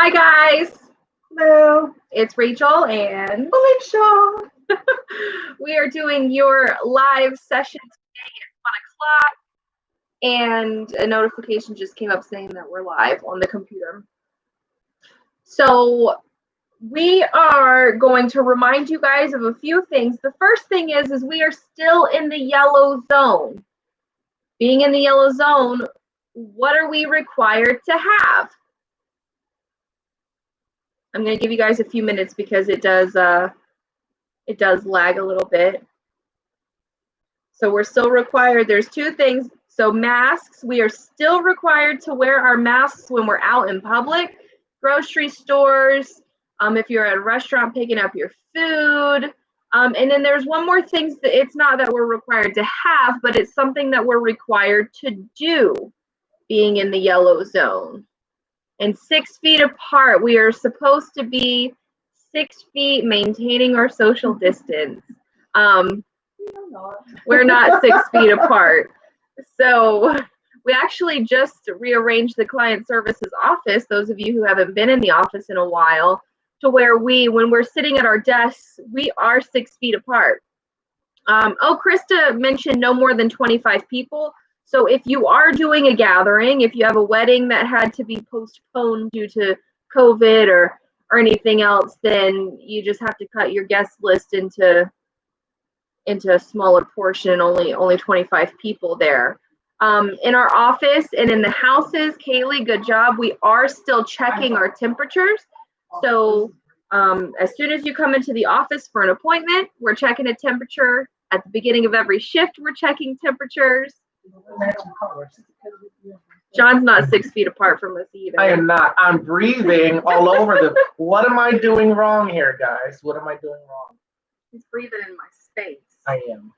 Hi guys, Hello, it's Rachel and Alicia. we are doing your live session today at 1 o'clock, and a notification just came up saying that we're live on the computer. So we are going to remind you guys of a few things. The first thing is we are still in the yellow zone. Being in the yellow zone, what are we required to have? I'm going to give you guys a few minutes because it does lag a little bit. So we're still required. There's two things. So masks, we are still required to wear our masks when we're out in public, grocery stores, if you're at a restaurant picking up your food. And then there's one more thing that it's not that we're required to have, but it's something that we're required to do being in the yellow zone. And 6 feet apart, we are supposed to be 6 feet maintaining our social distance. We're not 6 feet apart. So we actually just rearranged the client services office, those of you who haven't been in the office in a while, to where when we're sitting at our desks, we are 6 feet apart. Krista mentioned no more than 25 people. So if you are doing a gathering, if you have a wedding that had to be postponed due to COVID or anything else, then you just have to cut your guest list into a smaller portion, only 25 people there. In our office and in the houses, Kaylee, good job. We are still checking our temperatures. So as soon as you come into the office for an appointment, we're checking a temperature. At the beginning of every shift, we're checking temperatures. John's not 6 feet apart from us either. I am not. I'm breathing all over the. What am I doing wrong here, guys? What am I doing wrong? He's breathing in my space. I am.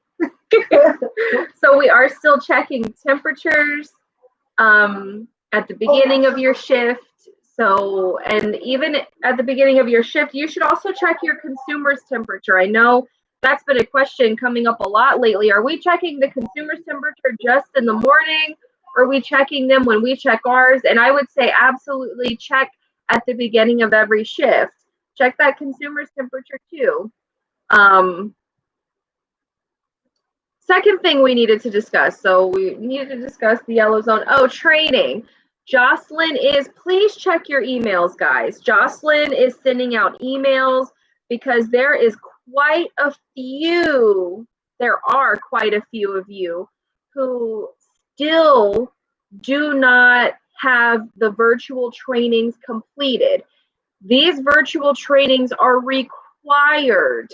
So we are still checking temperatures at the beginning of your shift. So, and even at the beginning of your shift, you should also check your consumer's temperature. I know that's been a question coming up a lot lately. Are we checking the consumer's temperature just in the morning? Or are we checking them when we check ours? And I would say absolutely check at the beginning of every shift. Check that consumer's temperature too. Second thing we needed to discuss. So we needed to discuss the yellow zone. Oh, training. Jocelyn please check your emails, guys. Jocelyn is sending out emails because there are quite a few of you who still do not have the virtual trainings completed. These virtual trainings are required.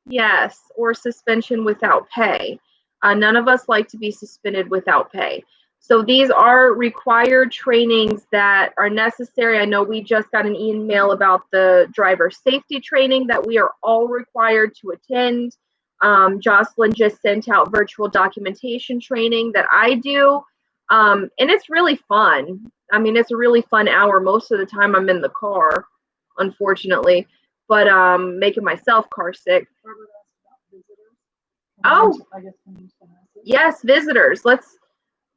Yes, or suspension without pay. None of us like to be suspended without pay. So these are required trainings that are necessary. I know we just got an email about the driver safety training that we are all required to attend. Jocelyn just sent out virtual documentation training that I do. And it's really fun. I mean, it's a really fun hour. Most of the time I'm in the car, unfortunately, but making myself car sick. Oh, yes, visitors.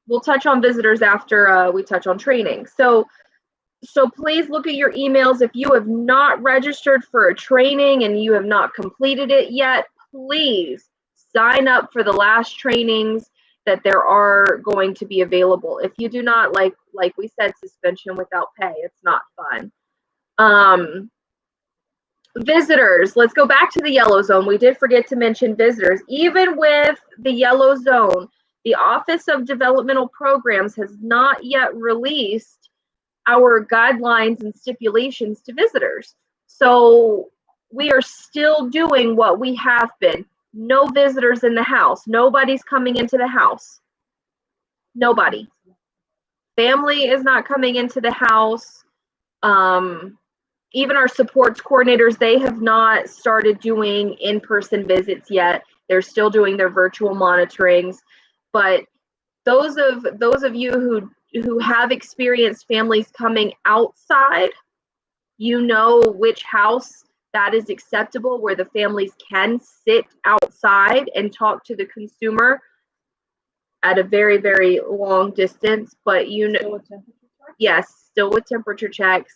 We'll touch on visitors after we touch on training. So please look at your emails. If you have not registered for a training and you have not completed it yet, please sign up for the last trainings that there are going to be available. If you do not, like we said, suspension without pay, it's not fun. Visitors, let's go back to the yellow zone. We did forget to mention visitors. Even with the yellow zone, the Office of Developmental Programs has not yet released our guidelines and stipulations to visitors. So we are still doing what we have been. No visitors in the house. Nobody's coming into the house. Nobody. Family is not coming into the house. Even our supports coordinators, they have not started doing in-person visits yet. They're still doing their virtual monitorings. But those of you who have experienced families coming outside, you know which house that is acceptable, where the families can sit outside and talk to the consumer at a very, very long distance. But you know, Yes, still with temperature checks.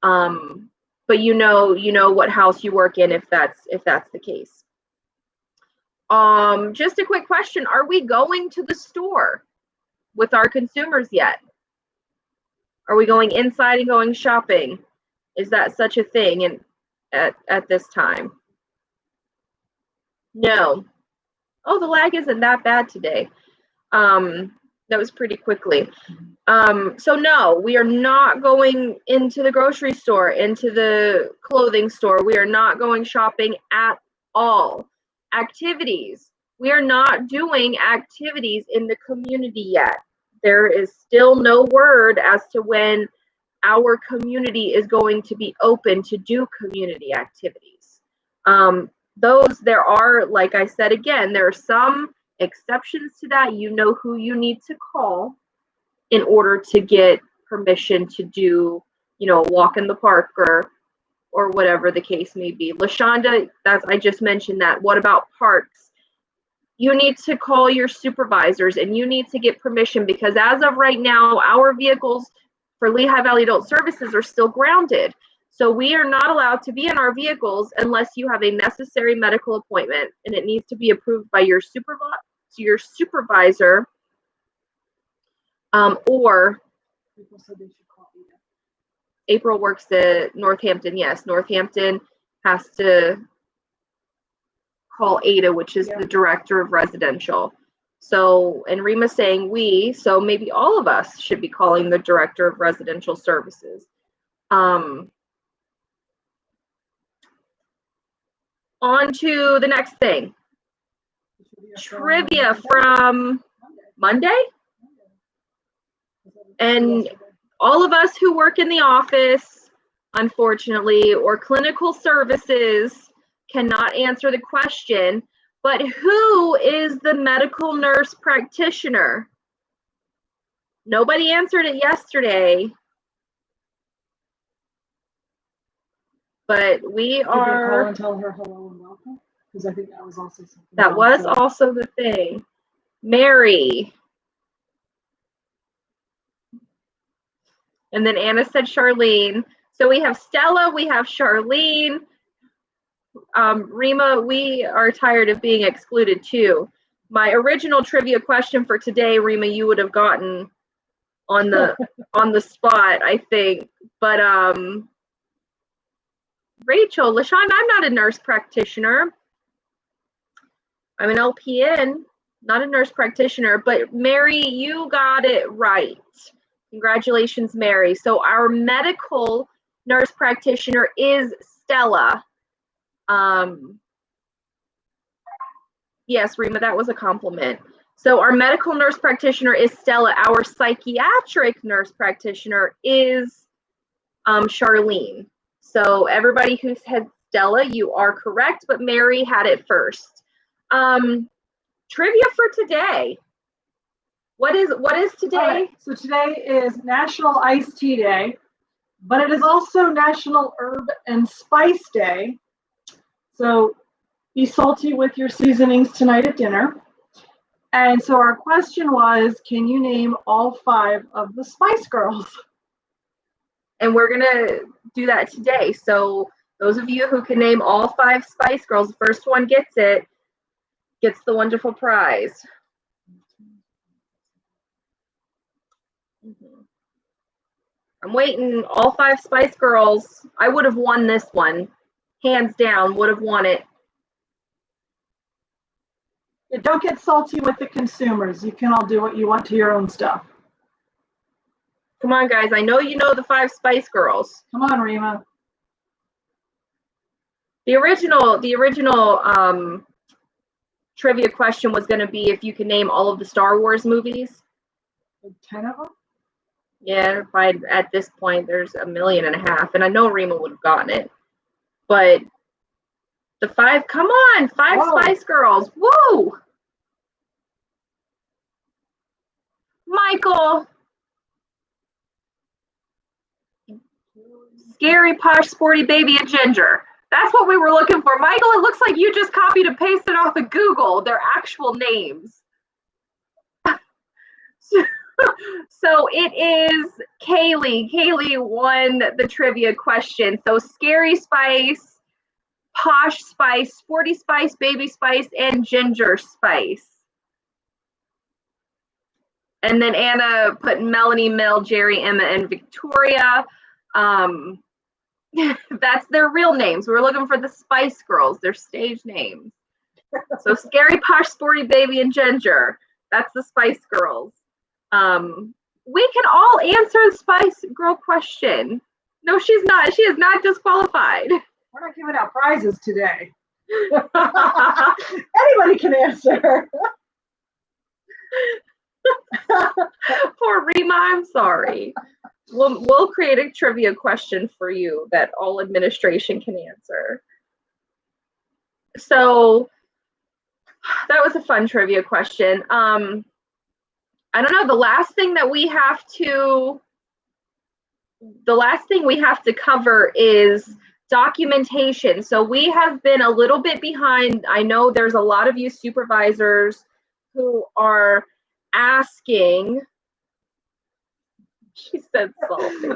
But you know what house you work in if that's the case. Just a quick question: are we going to the store with our consumers yet? Are we going inside and going shopping? Is that such a thing at this time? No. Oh, the lag isn't that bad today. That was pretty quickly. So no, we are not going into the grocery store, into the clothing store. We are not going shopping at all. Activities. We are not doing activities in the community yet. There is still no word as to when our community is going to be open to do community activities. There are, like I said again, there are some exceptions to that. You know who you need to call in order to get permission to do, a walk in the park or whatever the case may be. LaShonda, I just mentioned that. What about parks? You need to call your supervisors and you need to get permission, because as of right now, our vehicles for Lehigh Valley Adult Services are still grounded. So we are not allowed to be in our vehicles unless you have a necessary medical appointment, and it needs to be approved by your supervisor, or People said they should call Ada. April works at Northampton. Yes, Northampton has to call Ada, which is the director of residential. So, and Rima's saying we, so maybe all of us should be calling the director of residential services. On to the next thing. Trivia from Monday. And all of us who work in the office, unfortunately, or clinical services cannot answer the question, but who is the medical nurse practitioner? Nobody answered it yesterday. But we are. Call and tell her hello and welcome, because I think that was also something. That was also the thing. Mary. And then Anna said Charlene. So we have Stella, we have Charlene. Rima, we are tired of being excluded too. My original trivia question for today, Rima, you would have gotten on the spot, I think. But Rachel, LaShawn, I'm not a nurse practitioner. I'm an LPN, not a nurse practitioner. But Mary, you got it right. Congratulations, Mary. So our medical nurse practitioner is Stella. Yes, Rima, that was a compliment. So our medical nurse practitioner is Stella. Our psychiatric nurse practitioner is Charlene. So everybody who said Stella, you are correct, but Mary had it first. Trivia for today. What is today? Right. So today is National Iced Tea Day, but it is also National Herb and Spice Day. So be salty with your seasonings tonight at dinner. And so our question was, can you name all 5 of the Spice Girls? And we're gonna do that today. So those of you who can name all 5 Spice Girls, the first one gets the wonderful prize. I'm waiting. All 5 Spice Girls. I would have won this one, hands down. Would have won it. Yeah, don't get salty with the consumers. You can all do what you want to your own stuff. Come on, guys. I know you know the 5 Spice Girls. Come on, Rima. The original trivia question was going to be if you can name all of the Star Wars movies. 10 of them? Yeah, at this point, there's 1.5 million, and I know Rima would have gotten it. But the 5, come on, 5 Whoa. Spice Girls. Woo! Michael. Scary, posh, sporty baby and ginger. That's what we were looking for. Michael, it looks like you just copied and pasted off of Google their actual names. So So it is Kaylee. Kaylee won the trivia question. So Scary Spice, Posh Spice, Sporty Spice, Baby Spice, and Ginger Spice. And then Anna put Melanie, Mel, Jerry, Emma, and Victoria. That's their real names. We're looking for the Spice Girls, their stage names. So Scary, Posh, Sporty, Baby, and Ginger. That's the Spice Girls. We can all answer the Spice Girl question. No, she's not. She is not disqualified. We're not giving out prizes today. Anybody can answer. Poor Rima, I'm sorry. We'll create a trivia question for you that all administration can answer. So that was a fun trivia question. I don't know. The last thing we have to cover is documentation. So we have been a little bit behind. I know there's a lot of you supervisors who are asking. She said salty.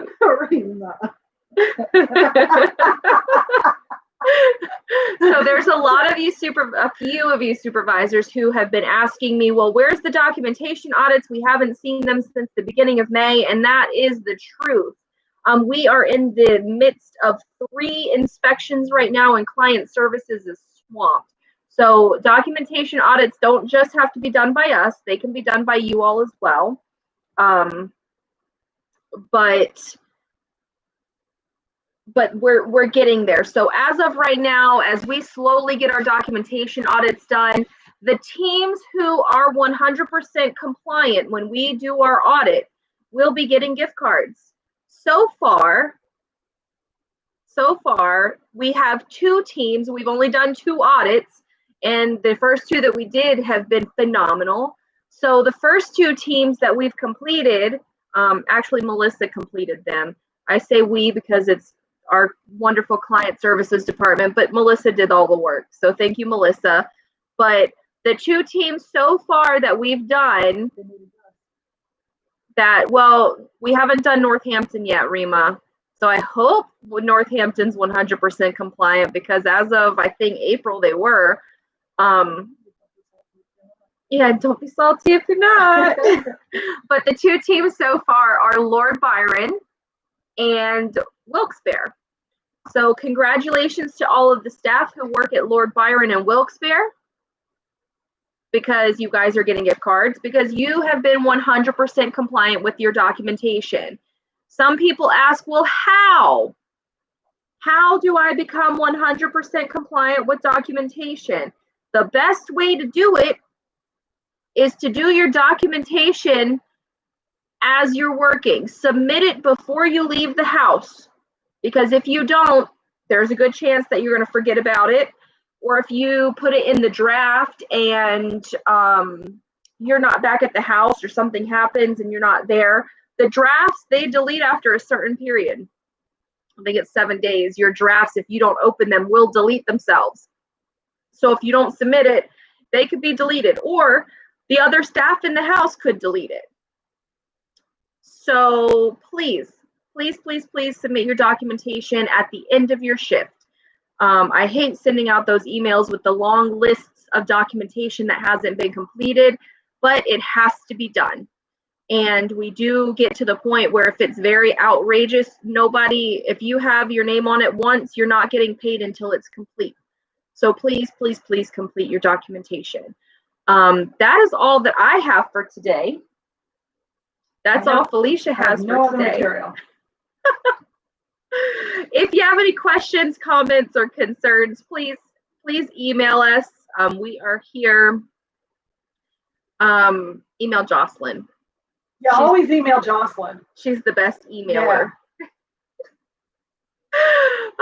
So there's a few of you supervisors who have been asking me, well, where's the documentation audits? We haven't seen them since the beginning of May, and that is the truth. We are in the midst of 3 inspections right now, and client services is swamped. So documentation audits don't just have to be done by us. They can be done by you all as well. But we're getting there. So as of right now, as we slowly get our documentation audits done, the teams who are 100% compliant when we do our audit will be getting gift cards. So far, we have 2 teams. We've only done 2 audits, and the first 2 that we did have been phenomenal. So the first 2 teams that we've completed, actually Melissa completed them. I say we because it's our wonderful client services department, but Melissa did all the work. So thank you, Melissa. But the 2 teams so far that we've done we haven't done Northampton yet, Rima. So I hope Northampton's 100% compliant, because as of, I think, April, they were. Yeah, don't be salty if you're not. But the 2 teams so far are Lord Byron and Wilkes-Barre. So congratulations to all of the staff who work at Lord Byron and Wilkes-Barre, because you guys are getting gift cards, because you have been 100% compliant with your documentation. Some people ask, well, how? How do I become 100% compliant with documentation? The best way to do it is to do your documentation as you're working. Submit it before you leave the house, because if you don't, there's a good chance that you're going to forget about it. Or if you put it in the draft and you're not back at the house, or something happens and you're not there, the drafts, they delete after a certain period. I think it's 7 days. Your drafts, if you don't open them, will delete themselves. So if you don't submit it, they could be deleted, or the other staff in the house could delete it. So please, please, please, please submit your documentation at the end of your shift. I hate sending out those emails with the long lists of documentation that hasn't been completed, but it has to be done. And we do get to the point where if it's very outrageous, if you have your name on it once, you're not getting paid until it's complete. So please, please, please complete your documentation. That is all that I have for today. That's all Felicia has for today. Material. If you have any questions, comments, or concerns, please email us. We are here. Email Jocelyn. Yeah, always email Jocelyn. She's the best emailer. Yeah.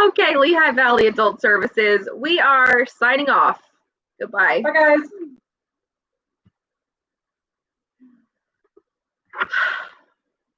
Okay, Lehigh Valley Adult Services. We are signing off. Goodbye. Bye, guys.